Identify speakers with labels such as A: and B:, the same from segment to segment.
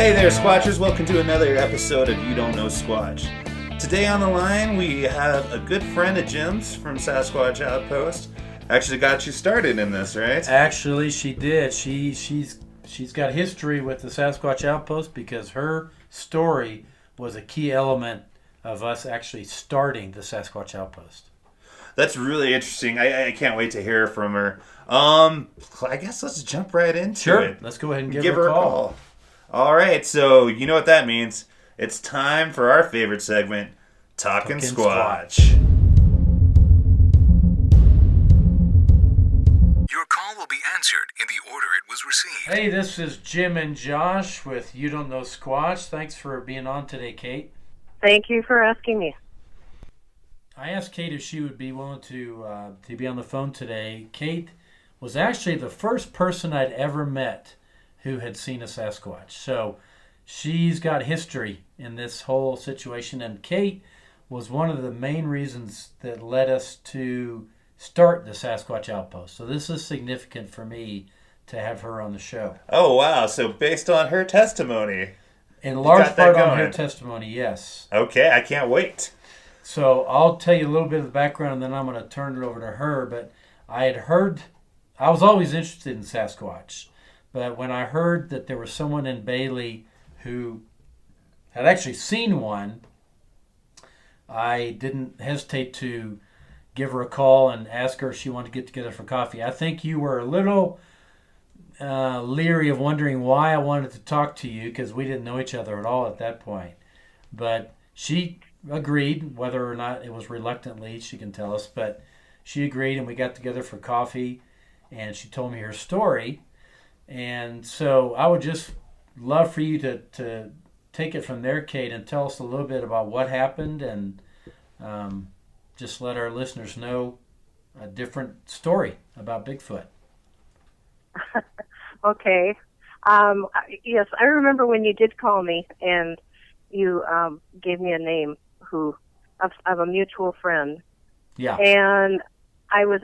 A: Hey there, Squatchers. Welcome to another episode of You Don't Know Squatch. Today on the line, we have a good friend of Jim's from Sasquatch Outpost. Actually got you started in this, right?
B: Actually, she did. She's got history with the Sasquatch Outpost because her story was a key element of us actually starting the Sasquatch Outpost.
A: That's really interesting. I can't wait to hear from her. I guess let's jump right into it.
B: Let's go ahead and give her a call.
A: All right, so you know what that means. It's time for our favorite segment, Talkin' Squatch.
C: Your call will be answered in the order it was received.
B: Hey, this is Jim and Josh with You Don't Know Squatch. Thanks for being on today, Kate.
D: Thank you for asking me.
B: I asked Kate if she would be willing to be on the phone today. Kate was actually the first person I'd ever met who had seen a Sasquatch. So she's got history in this whole situation, and Kate was one of the main reasons that led us to start the Sasquatch Outpost. So this is significant for me to have her on the show.
A: Oh, wow. So based on her testimony.
B: In large part on her testimony, yes.
A: Okay, I can't wait.
B: So I'll tell you a little bit of the background, and then I'm going to turn it over to her. But I was always interested in Sasquatch. But when I heard that there was someone in Bailey who had actually seen one, I didn't hesitate to give her a call and ask her if she wanted to get together for coffee. I think you were a little leery of wondering why I wanted to talk to you, because we didn't know each other at all at that point. But she agreed, whether or not it was reluctantly, she can tell us, but she agreed, and we got together for coffee, and she told me her story. And so I would just love for you to take it from there, Kate, and tell us a little bit about what happened, and just let our listeners know a different story about Bigfoot.
D: Okay. Yes, I remember when you did call me, and you gave me a name of a mutual friend.
B: Yeah.
D: And I was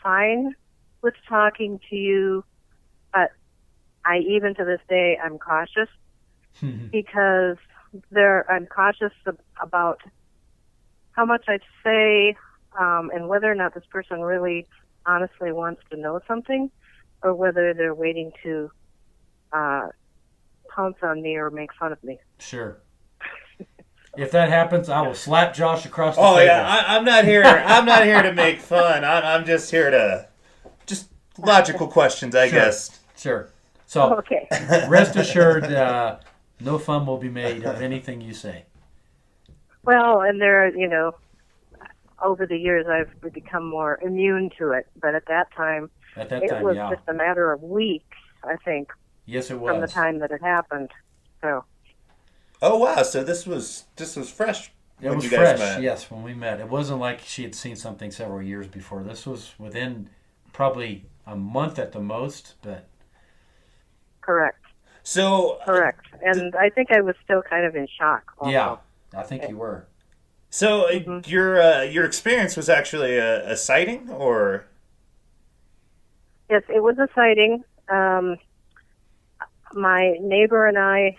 D: fine with talking to you, but even to this day, I'm cautious because I'm cautious about how much I say and whether or not this person really honestly wants to know something, or whether they're waiting to pounce on me or make fun of me.
B: Sure. If that happens, I will slap Josh across the table.
A: Oh yeah, I'm not here. I'm not here to make fun. I'm just here to logical questions, I guess.
B: Sure. So
D: okay.
B: Rest assured, no fun will be made of anything you say.
D: Well, and over the years I've become more immune to it, but at that time it was just a matter of weeks, I think.
B: Yes, it was.
D: From the time that it happened. So.
A: Oh wow! So this was fresh.
B: It was fresh, yes, when we met. It wasn't like she had seen something several years before. This was within probably a month at the most, but.
D: Correct.
A: So.
D: Correct, and I think I was still kind of in shock. Also.
B: Yeah, I think you were.
A: So your experience was actually a sighting, or?
D: Yes, it was a sighting. My neighbor and I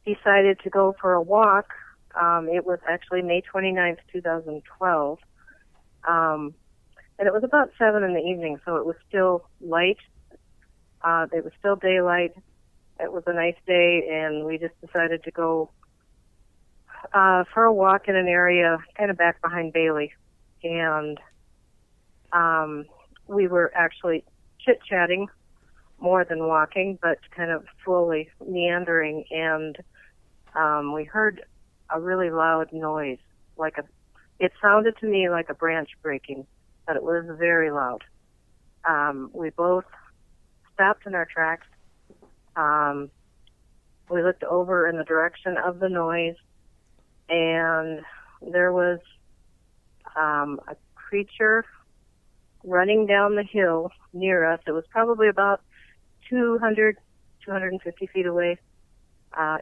D: decided to go for a walk. It was actually May 29th, 2012. And it was about 7 in the evening, so it was still light. It was still daylight. It was a nice day, and we just decided to go for a walk in an area kind of back behind Bailey. And we were actually chit-chatting more than walking, but kind of slowly meandering, and we heard a really loud noise, it sounded to me like a branch breaking, but it was very loud. We both stopped in our tracks. We looked over in the direction of the noise, and there was a creature running down the hill near us. It was probably about 250 feet away.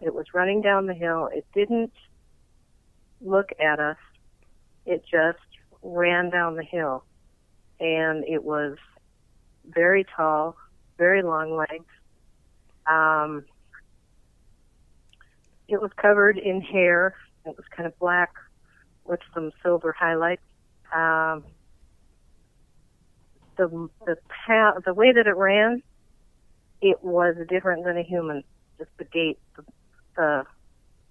D: It was running down the hill. It didn't look at us. It just ran down the hill. And it was very tall, very long legs. It was covered in hair. It was kind of black with some silver highlights. The way that it ran, it was different than a human. Just the gait, the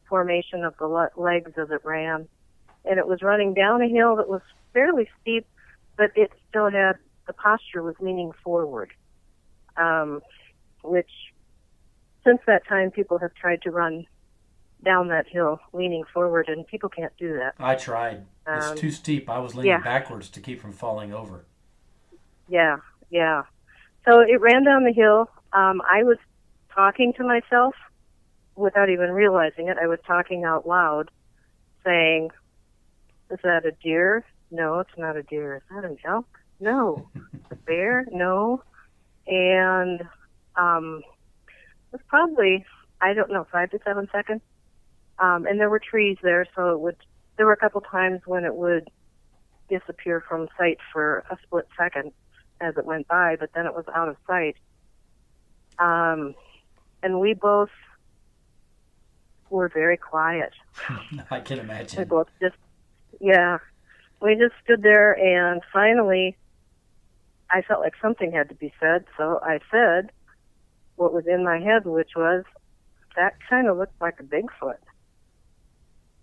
D: formation of the legs as it ran. And it was running down a hill that was fairly steep, but it still had, the posture was leaning forward, which since that time people have tried to run down that hill leaning forward, and people can't do that.
B: I tried. It's too steep. I was leaning backwards to keep from falling over.
D: Yeah. So it ran down the hill. I was talking to myself without even realizing it. I was talking out loud, saying, "Is that a deer? No, it's not a deer. Is that an elk? No. A bear? No." And it was probably, I don't know, 5 to 7 seconds. And there were trees there, so there were a couple times when it would disappear from sight for a split second as it went by, but then it was out of sight. And we both were very quiet.
B: I can imagine.
D: We both we just stood there, and finally I felt like something had to be said, so I said what was in my head, which was, "That kind of looked like a Bigfoot."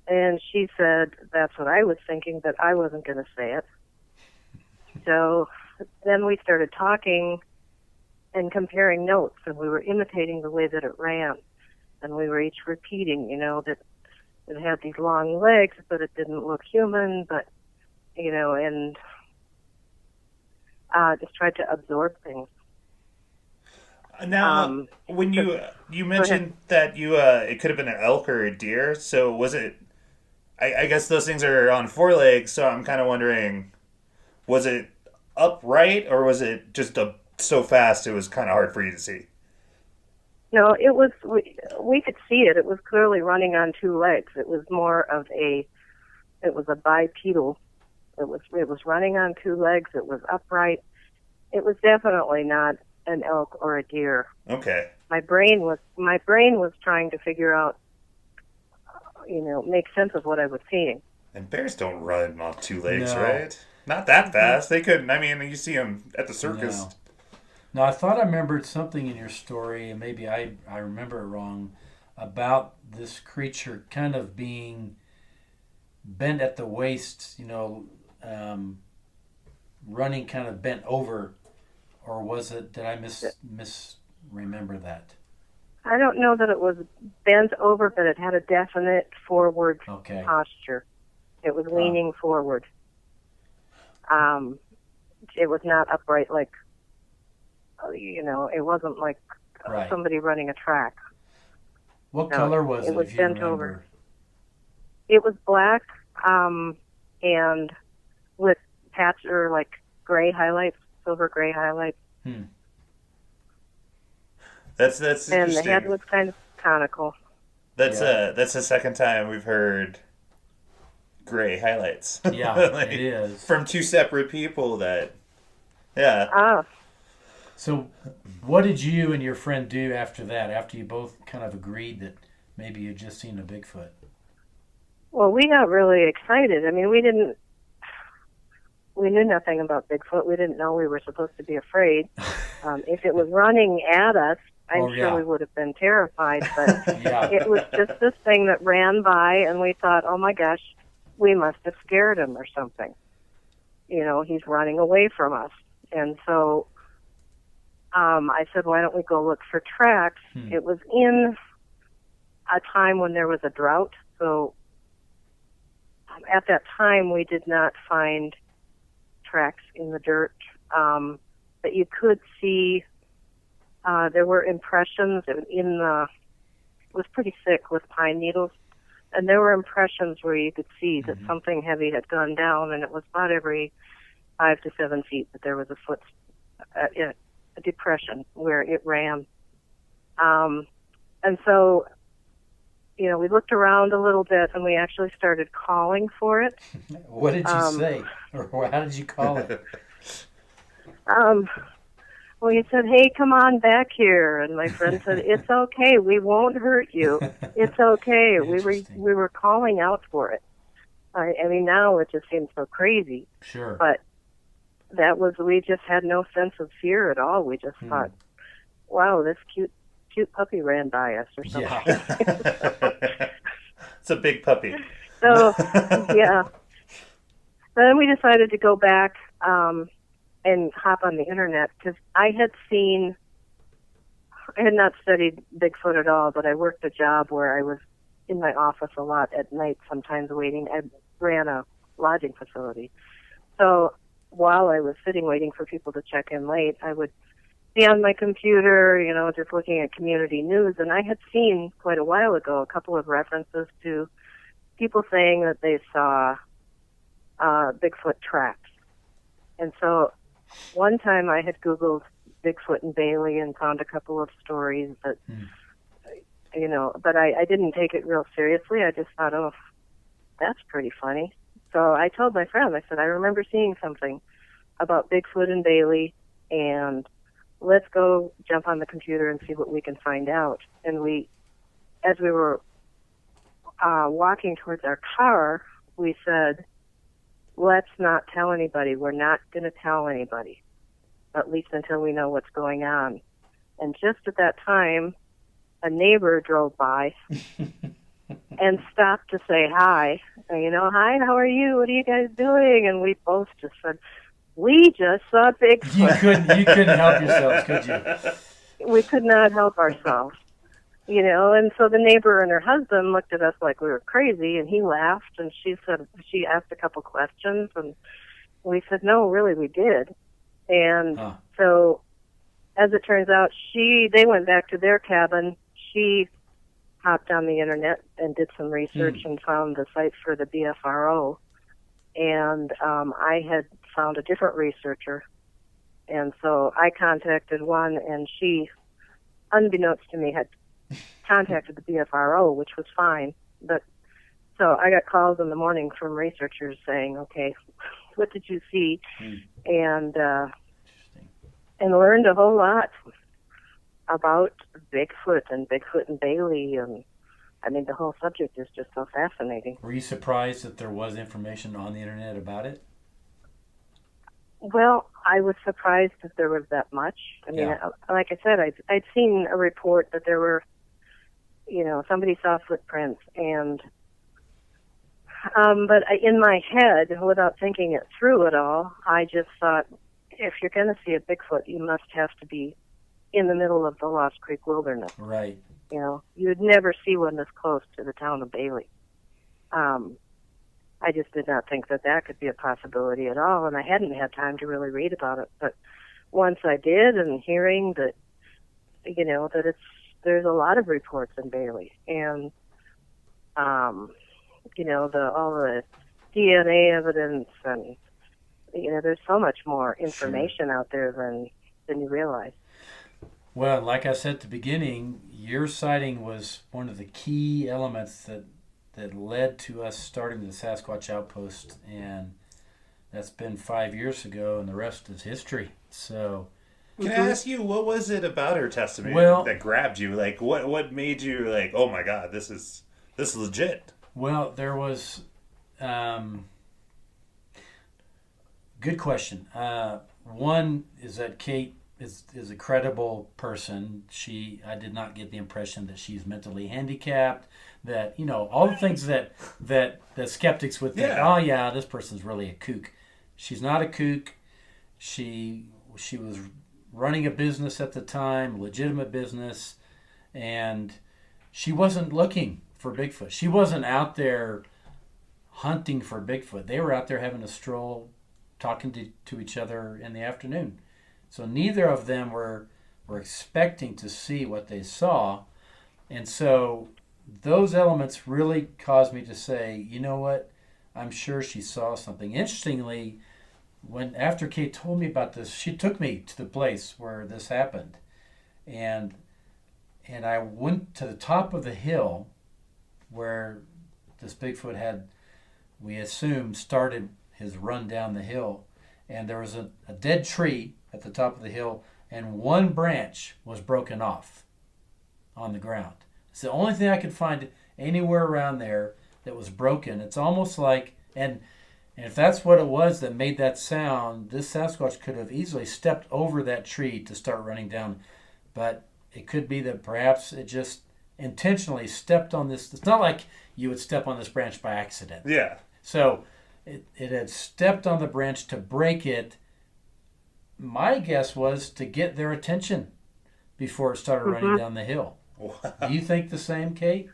D: And she said, "That's what I was thinking, but I wasn't going to say it." So then we started talking and comparing notes, and we were imitating the way that it ran. And we were each repeating, that it had these long legs, but it didn't look human, but, and just tried to absorb things.
A: Now, when you mentioned that it could have been an elk or a deer, so was it, I guess those things are on four legs, so I'm kind of wondering, was it upright, or was it just so fast it was kind of hard for you to see?
D: No, it was, we could see it. It was clearly running on two legs. It was more of it was a bipedal. It was running on two legs. It was upright. It was definitely not an elk or a deer.
A: Okay.
D: My brain was trying to figure out, make sense of what I was seeing.
A: And bears don't run on two legs,
B: No.
A: right? Not that fast. They couldn't. I mean, you see them at the circus.
B: No, I thought I remembered something in your story, and maybe I remember it wrong, about this creature kind of being bent at the waist, running kind of bent over, or was it, did I misremember that?
D: I don't know that it was bent over, but it had a definite forward posture. It was leaning forward. It was not upright like, it wasn't like somebody running a track.
B: What color was it,
D: was
B: if you
D: bent
B: remember?
D: over. It was black, and with patch or like gray highlights, silver gray highlights.
A: That's
D: and
A: interesting.
D: The head was kind of conical.
A: That's the second time we've heard gray highlights.
B: Yeah, it is.
A: From two separate people that,
B: So what did you and your friend do after that, after you both kind of agreed that maybe you'd just seen a Bigfoot?
D: Well, we got really excited. I mean, we knew nothing about Bigfoot. We didn't know we were supposed to be afraid. If it was running at us, I'm sure we would have been terrified, but it was just this thing that ran by, and we thought, oh my gosh, we must have scared him or something. He's running away from us. And so I said, why don't we go look for tracks? It was in a time when there was a drought, so at that time we did not find tracks in the dirt, but you could see there were impressions it was pretty thick with pine needles, and there were impressions where you could see that something heavy had gone down, and it was about every 5 to 7 feet that there was a depression where it ran. And so, we looked around a little bit, and we actually started calling for it.
B: What did you say? Or how did you call it?
D: Well, he said, "Hey, come on back here." And my friend said, "It's okay. We won't hurt you. It's okay."
B: Interesting.
D: We were calling out for it. I mean, now it just seems so crazy.
B: Sure.
D: But we just had no sense of fear at all. We just thought, wow, this cute puppy ran by us or something.
B: Yeah.
A: It's a big puppy.
D: So, yeah. Then we decided to go back and hop on the internet because I had not studied Bigfoot at all, but I worked a job where I was in my office a lot at night, sometimes waiting. I ran a lodging facility. So while I was sitting waiting for people to check in late, I would be on my computer, just looking at community news. And I had seen quite a while ago a couple of references to people saying that they saw Bigfoot tracks. And so one time I had Googled Bigfoot and Bailey and found a couple of stories that, but I didn't take it real seriously. I just thought, oh, that's pretty funny. So I told my friend, I said, I remember seeing something about Bigfoot and Bailey, and let's go jump on the computer and see what we can find out. And as we were walking towards our car, we said, let's not tell anybody. We're not going to tell anybody, at least until we know what's going on. And just at that time, a neighbor drove by and stopped to say hi. And, hi, how are you? What are you guys doing? And we both just said, we just saw Bigfoot.
B: You couldn't help yourselves, could you?
D: We could not help ourselves. And so the neighbor and her husband looked at us like we were crazy, and he laughed, and she asked a couple questions, and we said, no, really, we did. And so, as it turns out, they went back to their cabin. She hopped on the internet and did some research and found the site for the BFRO. And I had found a different researcher. And so I contacted one, and she, unbeknownst to me, had contacted the BFRO, which was fine. But so I got calls in the morning from researchers saying, okay, what did you see? And learned a whole lot about Bigfoot and Bailey. And I mean, the whole subject is just so fascinating.
B: Were you surprised that there was information on the internet about it?
D: Well, I was surprised that there was that much. I mean, like I said, I'd seen a report that there were, somebody saw footprints, and but in my head, without thinking it through at all, I just thought, if you're going to see a Bigfoot, you must have to be in the middle of the Lost Creek wilderness.
B: Right.
D: You'd never see one this close to the town of Bailey. I just did not think that could be a possibility at all, and I hadn't had time to really read about it. But once I did, and hearing that, that there's a lot of reports in Bailey, and all the DNA evidence, and there's so much more information out there than you realize.
B: Well, like I said at the beginning, your sighting was one of the key elements that led to us starting the Sasquatch Outpost, and that's been 5 years ago, and the rest is history. So,
A: can I ask you, what was it about her testimony that grabbed you? Like, what made you like, oh my God, this is legit?
B: Well, there was, good question. One is that Kate is a credible person. I did not get the impression that she's mentally handicapped, that, all the things that skeptics would think, oh yeah, this person's really a kook. She's not a kook. She was running a business at the time, legitimate business, and she wasn't looking for Bigfoot. She wasn't out there hunting for Bigfoot. They were out there having a stroll, talking to each other in the afternoon. So neither of them were expecting to see what they saw. And so those elements really caused me to say, you know what, I'm sure she saw something. Interestingly, after Kate told me about this, she took me to the place where this happened. And I went to the top of the hill where this Bigfoot had, we assumed, started his run down the hill. And there was a dead tree at the top of the hill, and one branch was broken off on the ground. It's the only thing I could find anywhere around there that was broken. It's almost like, and if that's what it was that made that sound, this Sasquatch could have easily stepped over that tree to start running down. But it could be that perhaps it just intentionally stepped on this. It's not like you would step on this branch by accident.
A: Yeah.
B: So it had stepped on the branch to break it. My guess was to get their attention before it started running down the hill.
A: Wow.
B: Do you think the same, Kate?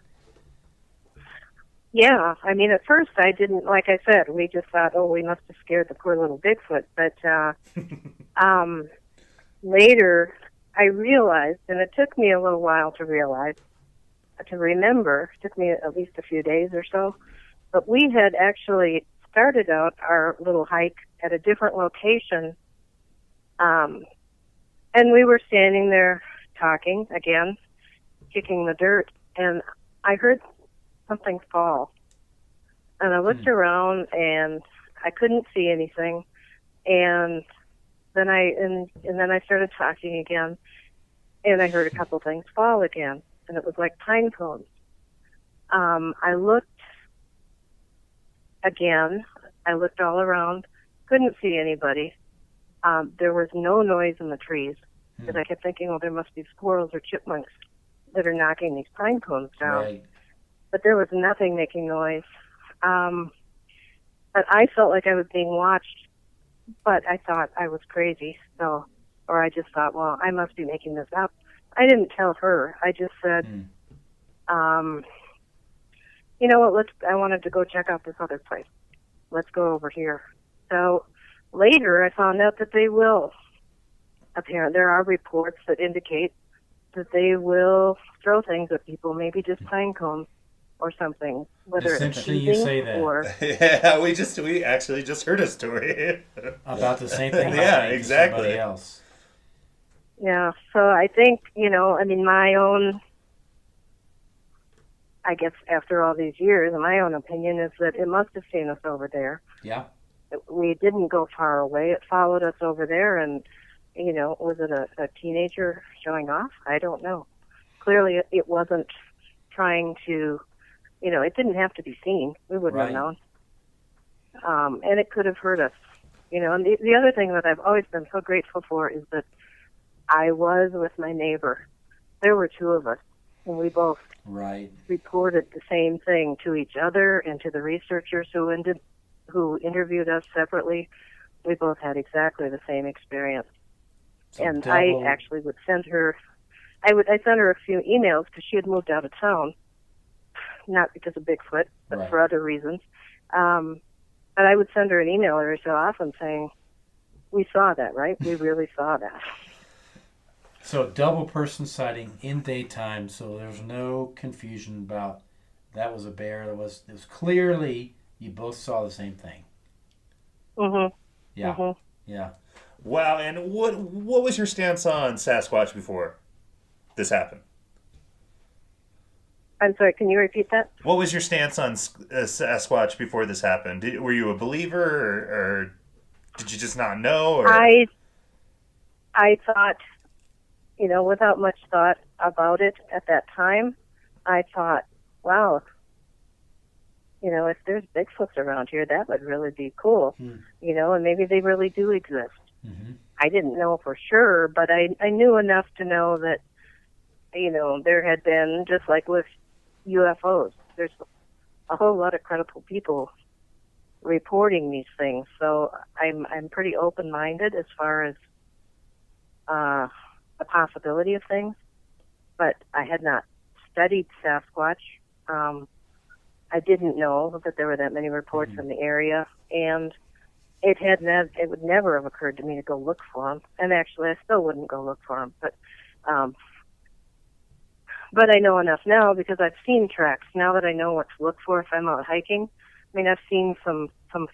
D: Yeah, I mean, at first I didn't, like I said, we just thought, oh, we must have scared the poor little Bigfoot. But later I realized, and it took me a little while to realize, to remember, it took me at least a few days or so, but we had actually started out our little hike at a different location, and we were standing there talking again, kicking the dirt, and I heard something fall. And I looked around and I couldn't see anything. And then I started talking again, and I heard a couple things fall again, and it was like pine cones. I looked again. I looked all around, couldn't see anybody. There was no noise in the trees, because I kept thinking, oh, there must be squirrels or chipmunks that are knocking these pine cones down.
B: Right.
D: But there was nothing making noise. But I felt like I was being watched, but I thought I was crazy. So, or I just thought, well, I must be making this up. I didn't tell her. I just said, you know what, I wanted to go check out this other place. Let's go over here. So later I found out that they will. Apparently there are reports that indicate that they will throw things at people, maybe just pine cones or something. Whether
B: It's
D: it's
B: interesting you say that.
D: or
A: Yeah, we actually just heard a story
B: About the same thing.
A: Yeah,
B: happening to
A: exactly.
B: somebody else.
D: yeah. So I think, I mean, my own, I guess after all these years, my own opinion is that it must have seen us over there.
B: Yeah.
D: We didn't go far away. It followed us over there, and was it a teenager showing off? I don't know. Clearly, it wasn't trying to, it didn't have to be seen. We wouldn't have known. And it could have hurt us. And the other thing that I've always been so grateful for is that I was with my neighbor. There were two of us, and we both reported the same thing to each other and to the researchers who interviewed us separately. We both had exactly the same experience.
B: So
D: and I actually would send her, I sent her a few emails because she had moved out of town, not because of Bigfoot, but for other reasons. But I would send her an email every so often saying, we saw that, right? We really saw that.
B: So double person sighting in daytime, so there's no confusion about that was a bear. It was clearly you both saw the same thing.
D: Mm-hmm.
B: Yeah.
D: Mm-hmm.
B: Yeah.
A: Wow, and what was your stance on Sasquatch before this happened?
D: I'm sorry, can you repeat that?
A: What was your stance on Sasquatch before this happened? Were you a believer, or did you just not know? Or?
D: I thought, without much thought about it at that time, I thought, wow, if there's Bigfoots around here, that would really be cool, and maybe they really do exist.
B: Mm-hmm.
D: I didn't know for sure, but I knew enough to know that, there had been, just like with UFOs, there's a whole lot of credible people reporting these things. So I'm pretty open-minded as far as the possibility of things, but I had not studied Sasquatch. I didn't know that there were that many reports in the area, and it would never have occurred to me to go look for them. And actually, I still wouldn't go look for them. But I know enough now because I've seen tracks. Now that I know what to look for if I'm out hiking, I mean, I've seen some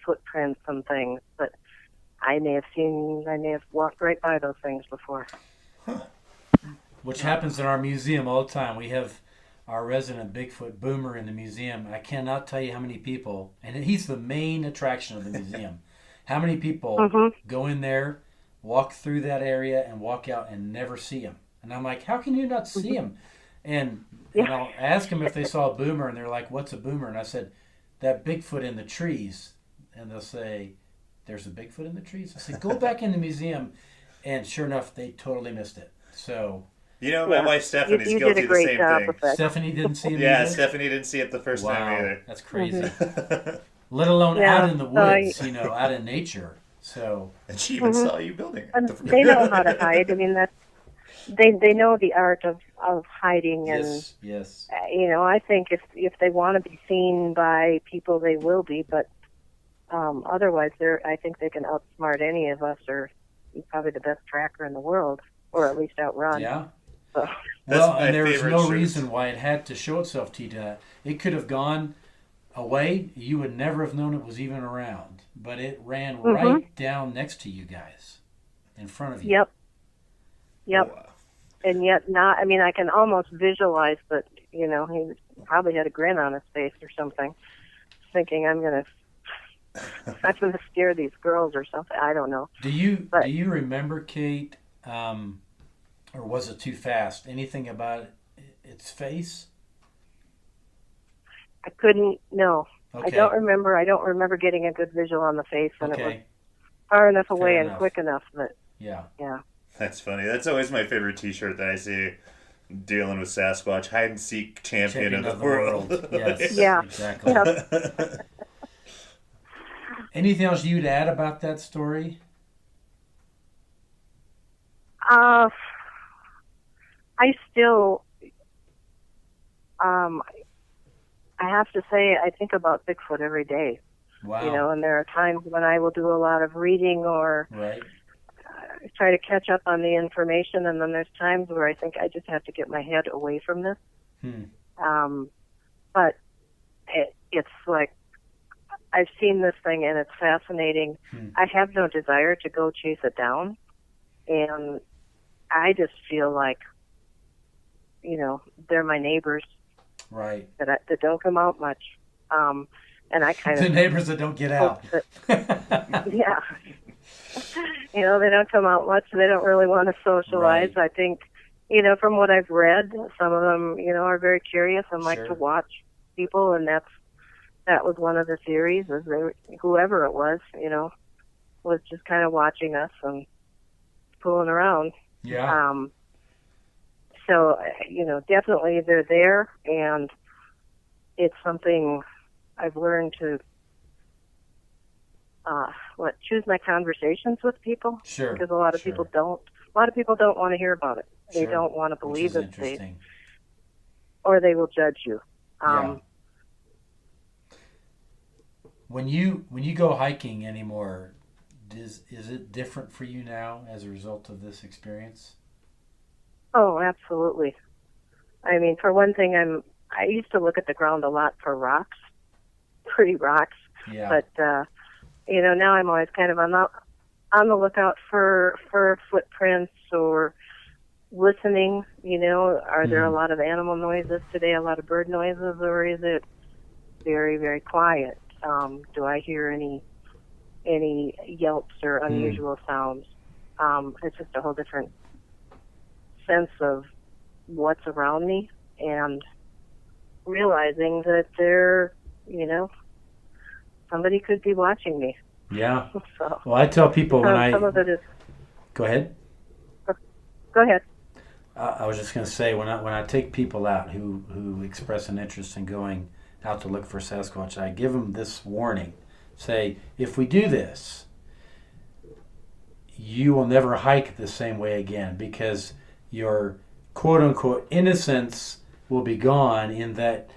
D: footprints, some things, but I may have walked right by those things before.
B: Which happens in our museum all the time. We have our resident Bigfoot Boomer in the museum. I cannot tell you how many people, and he's the main attraction of the museum. How many people go in there walk through that area and walk out and never see him. And I'm like, how can you not see him? And I'll ask them if they saw a boomer, and they're like, what's a boomer? And I said, that Bigfoot in the trees. And they'll say, there's a Bigfoot in the trees? I said, go back in the museum. And sure enough, they totally missed it. So,
A: my wife Stephanie's
D: you
A: guilty
D: did a
A: of the
D: great
A: same
D: job
A: thing.
D: with that.
B: Stephanie didn't see him
A: Yeah,
B: either?
A: Stephanie didn't see it the first time either.
B: That's crazy.
D: Mm-hmm.
B: Let alone
D: Yeah,
B: out in the woods, out in nature. So,
A: And she even saw you building
D: And
A: it.
D: they know how to hide. I mean, they know the art of hiding, and
B: yes.
D: I think if they want to be seen by people, they will be. But otherwise, I think they can outsmart any of us, or be probably the best tracker in the world, or at least outrun.
B: Yeah.
D: So.
B: Well,
A: my
B: and there was
A: favorite
B: no
A: shirt.
B: reason why it had to show itself to you. It could have gone away. You would never have known it was even around. But it ran right down next to you guys, in front of you.
D: Yep.
A: Oh, wow.
D: And yet not. I mean, I can almost visualize that. He probably had a grin on his face or something, thinking, I'm gonna scare these girls or something. I don't know.
B: Do you remember, Kate, or was it too fast? Anything about its face?
D: I couldn't. No.
B: Okay.
D: I don't remember getting a good visual on the face, and it was
B: Okay.
D: far enough away
B: Fair
D: and
B: enough.
D: quick enough that,
B: Yeah.
D: yeah.
A: That's funny. That's always my favorite T-shirt that I see dealing with Sasquatch. Hide and seek champion of the world.
B: Yes.
D: Yeah.
B: Exactly.
D: Yep.
B: Anything else you'd add about that story?
D: I still, I have to say, I think about Bigfoot every day.
B: Wow.
D: And there are times when I will do a lot of reading or
B: Right.
D: try to catch up on the information, and then there's times where I think I just have to get my head away from this. But it's like, I've seen this thing and it's fascinating. I have no desire to go chase it down, and I just feel like, they're my neighbors.
B: Right.
D: That don't come out much. And I kind
B: The
D: of
B: neighbors that don't get out.
D: yeah. They don't come out much. They don't really want to socialize.
B: Right.
D: I think, from what I've read, some of them, are very curious and like
B: Sure.
D: to watch people, and that was one of the theories, is whoever it was, was just kind of watching us and fooling around.
B: Yeah.
D: So, definitely they're there, and it's something I've learned to, choose my conversations with people.
B: Sure.
D: Because a lot of people don't want to hear about it. They
B: Sure.
D: don't want to believe
B: Which is
D: it,
B: interesting.
D: or they will judge you.
B: Yeah. When you go hiking anymore, is it different for you now as a result of this experience?
D: Oh, absolutely. I mean, for one thing, I used to look at the ground a lot for rocks, pretty rocks.
B: Yeah.
D: But now I'm always kind of on the lookout for footprints, or listening. Are there a lot of animal noises today? A lot of bird noises, or is it very, very quiet? Do I hear any yelps or unusual sounds? It's just a whole different sense of what's around me, and realizing that somebody could be watching me.
B: Yeah.
D: So,
B: Well, I tell people when
D: some of it is.
B: Go ahead.
D: Go ahead.
B: I was just going to say, when I take people out who express an interest in going out to look for Sasquatch, I give them this warning. Say, if we do this, you will never hike the same way again, because your quote-unquote innocence will be gone, in that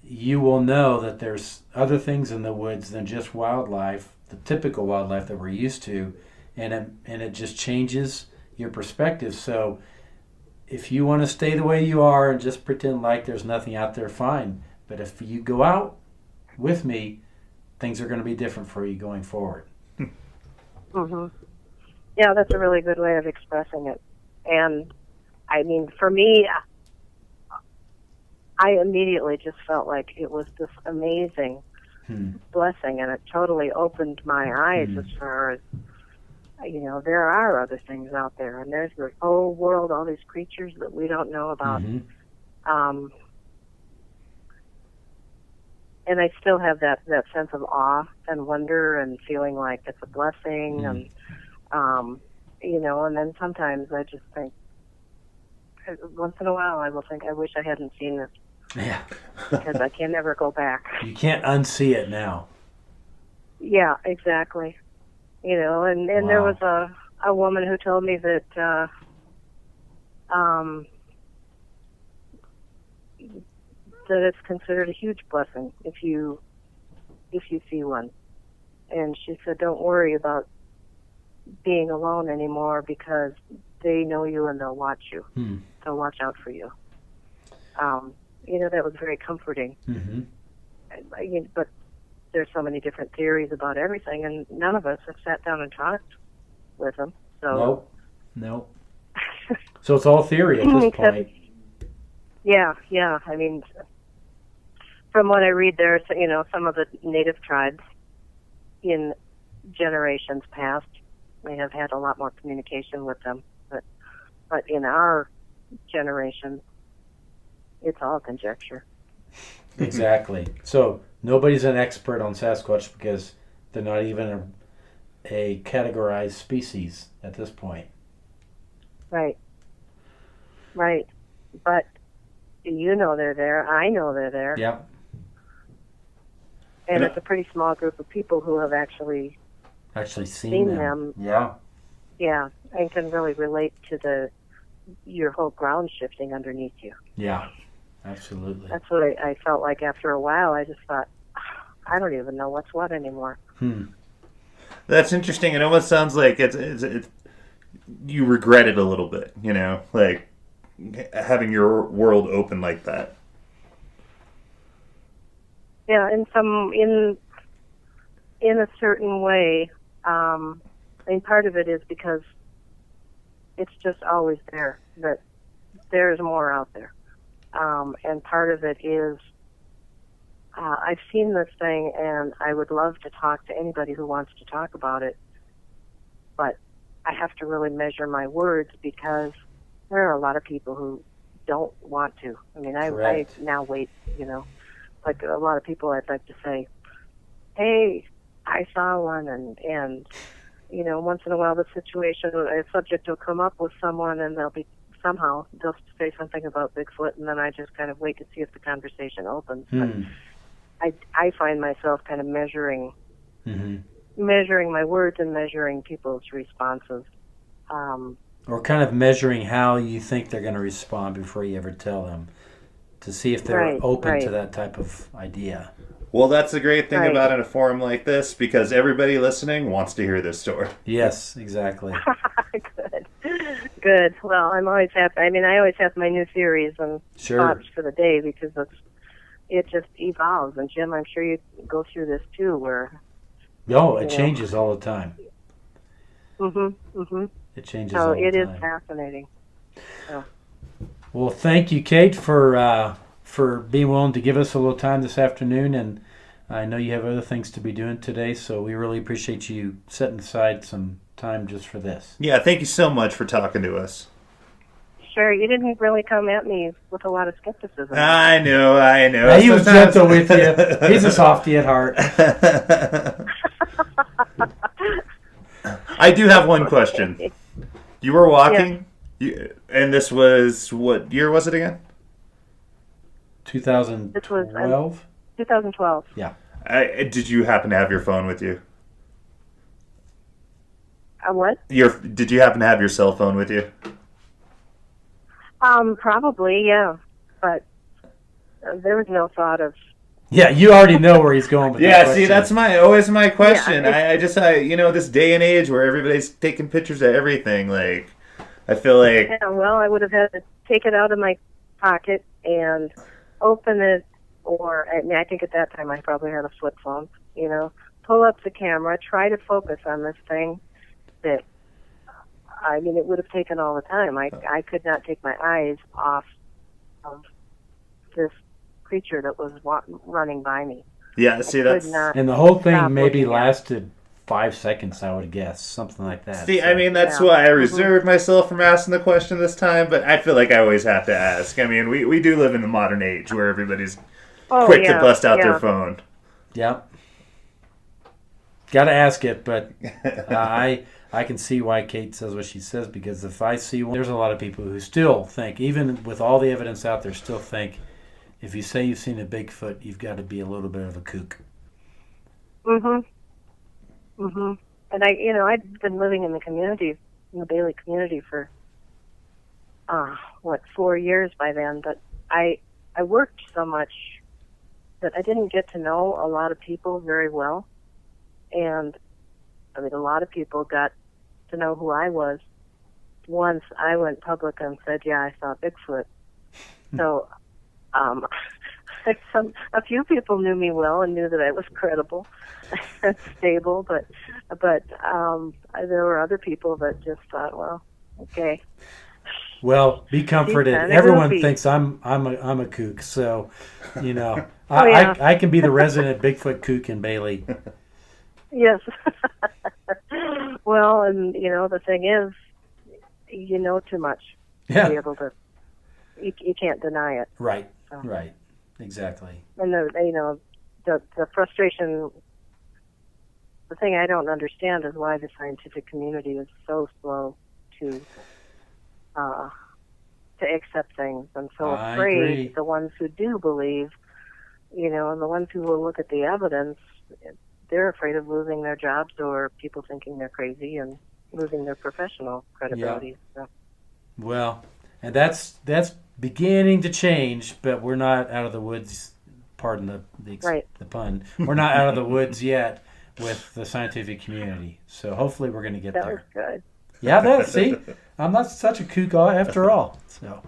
B: you will know that there's other things in the woods than just wildlife, the typical wildlife that we're used to, and it just changes your perspective. So if you want to stay the way you are and just pretend like there's nothing out there, fine. But if you go out with me, things are going to be different for you going forward.
D: Mm-hmm. Yeah, that's a really good way of expressing it. And, I mean, for me, I immediately just felt like it was this amazing blessing, and it totally opened my eyes as far as there are other things out there, and there's this whole world, all these creatures that we don't know about. Um, and I still have that sense of awe and wonder and feeling like it's a blessing. And, and then sometimes I just think, once in a while I will think, I wish I hadn't seen this.
B: Yeah.
D: Because I can never go back.
B: You can't unsee it now.
D: Yeah, exactly. And
B: Wow.
D: there was a woman who told me that that it's considered a huge blessing if you see one. And she said, don't worry about being alone anymore because they know you and they'll watch you. They'll watch out for you. That was very comforting. But there's so many different theories about everything, and none of us have sat down and talked with them. So
B: Nope. So it's all theory at this point.
D: Yeah. I mean, from what I read, there's some of the native tribes in generations past may have had a lot more communication with them, but in our generation, it's all conjecture.
B: Exactly. So nobody's an expert on Sasquatch because they're not even a categorized species at this point.
D: Right. But they're there. I know they're there.
B: Yeah.
D: And it's a pretty small group of people who have actually
B: seen them. Yeah.
D: Yeah, and can really relate to your whole ground shifting underneath you.
B: Yeah, absolutely.
D: That's what I felt like after a while. I just thought, I don't even know what's what anymore.
A: That's interesting. It almost sounds like it's you regret it a little bit, like having your world open like that.
D: Yeah, in a certain way. Part of it is because it's just always there, that there's more out there. And part of it is I've seen this thing, and I would love to talk to anybody who wants to talk about it, but I have to really measure my words because there are a lot of people who don't want to. I mean, I now wait, like a lot of people I'd like to say, hey, I saw one, and once in a while a subject will come up with someone and they'll say something about Bigfoot, and then I just kind of wait to see if the conversation opens. But I find myself kind of measuring my words and measuring people's responses.
B: Or kind of measuring how you think they're going to respond before you ever tell them, to see if they're open to that type of idea.
A: Well, that's the great thing about in a forum like this, because everybody listening wants to hear this story.
B: Yes, exactly.
D: Good. Well, I'm always happy. I mean, I always have my new theories and thoughts for the day because it just evolves. And Jim, I'm sure you go through this too, where
B: it changes all the time. It changes all the time.
D: So it is fascinating. So.
B: Well, thank you, Kate, for being willing to give us a little time this afternoon, and I know you have other things to be doing today, so we really appreciate you setting aside some time just for this.
A: Yeah, thank you so much for talking to us.
D: Sure, you didn't really come at me with a lot of skepticism.
A: I know.
B: Yeah, he was gentle with you. He's a softie at heart.
A: I do have one question. You were walking, and this was, what year was it again?
B: 2012?
D: This was 2012.
B: Yeah.
A: Did you happen to have your phone with you?
D: What?
A: Did you happen to have your cell phone with you?
D: Probably, yeah. But there was no thought of...
B: Yeah, you already know where he's going with that question.
A: See, that's always my question. Yeah, this day and age where everybody's taking pictures of everything, like, I feel like...
D: Yeah, well, I would have had to take it out of my pocket and open it, I think at that time I probably had a flip phone, pull up the camera, try to focus on this thing that, it would have taken all the time. I could not take my eyes off of this creature that was running by me.
A: Yeah, see, that's...
B: And the whole thing maybe lasted 5 seconds, I would guess. Something like that.
A: See,
B: So,
A: I mean, that's
D: Yeah.
A: why I reserved myself from asking the question this time, but I feel like I always have to ask. I mean, we do live in the modern age where everybody's
D: Oh,
A: quick
D: yeah,
A: to bust out
D: yeah.
A: their phone.
B: yeah. Got to ask it, but I can see why Kate says what she says, because if I see one, there's a lot of people who still think, even with all the evidence out there, still think if you say you've seen a Bigfoot, you've got to be a little bit of a kook.
D: And I've been living in the community, in the Bailey community for 4 years by then. But I worked so much that I didn't get to know a lot of people very well, and I mean, a lot of people got to know who I was once I went public and said, "Yeah, I saw Bigfoot." So, a few people knew me well and knew that I was credible and stable, but there were other people that just thought, "Well, okay."
B: Well, be comforted.
D: kinda
B: Everyone
D: goofy.
B: thinks I'm a kook, so
D: Oh,
B: I,
D: yeah.
B: I can be the resident Bigfoot kook in Bailey.
D: Yes. Well, and the thing is, you know too much to be
B: Yeah,
D: able to. You can't deny it.
B: right,
D: So.
B: right, exactly.
D: And the frustration. The thing I don't understand is why the scientific community is so slow to accept things and so
B: I
D: afraid.
B: agree.
D: The ones who do believe, and the ones who will look at the evidence, they're afraid of losing their jobs or people thinking they're crazy and losing their professional credibility. So.
B: Well, and that's beginning to change, but we're not out of the woods. Pardon
D: Right.
B: the pun. We're not out of the woods yet with the scientific community. So hopefully we're going to get
D: That was
B: there.
D: good.
B: Yeah, see, I'm not such a kook after all. So,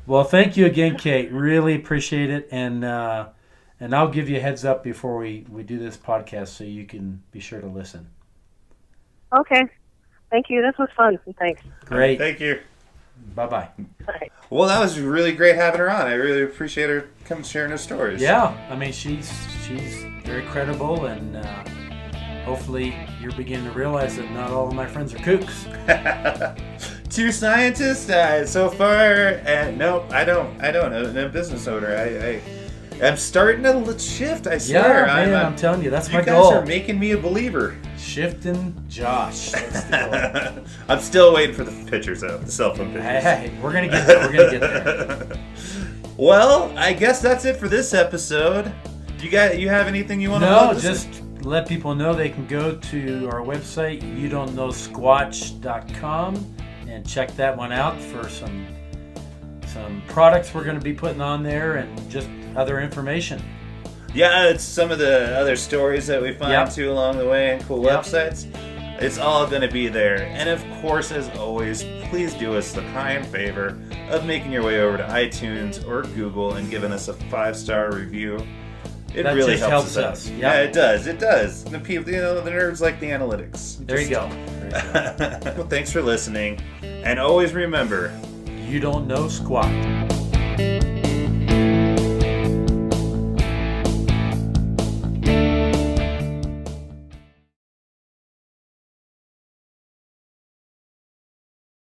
B: well, thank you again, Kate. Really appreciate it, and I'll give you a heads up before we do this podcast so you can be sure to listen.
D: Okay. Thank you. This was fun. Thanks.
B: Great.
A: Thank you.
B: Bye-bye.
D: Bye.
A: Well, that was really great having her on. I really appreciate her coming sharing her stories.
B: Yeah, I mean, she's very credible, and hopefully you're beginning to realize that not all of my friends are kooks.
A: Two scientists so far, and no, I don't. I'm a business owner. I'm starting to shift. I swear.
B: Yeah, man, I'm telling you, that's
A: you
B: my
A: guys
B: goal.
A: are making me a believer.
B: Shifting Josh. That's the goal.
A: I'm still waiting for the pictures out, the cell phone pictures.
B: Hey, we're gonna get there. We're gonna get there.
A: Well, I guess that's it for this episode. You have anything you want to
B: No,
A: plug?
B: just let people know they can go to our website, youdon'tknowsquatch.com, and check that one out for some products we're going to be putting on there and just other information.
A: Yeah, it's some of the other stories that we find
B: Yep.
A: too along the way and cool
B: Yep.
A: websites. It's all going to be there. And of course, as always, please do us the kind favor of making your way over to iTunes or Google and giving us a 5-star review. It
B: That
A: really
B: just
A: helps
B: helps us.
A: out.
B: Yep.
A: Yeah, it does. It does. The people, the nerds like the analytics.
B: There you go.
A: Well, thanks for listening. And always remember,
B: You don't know squat.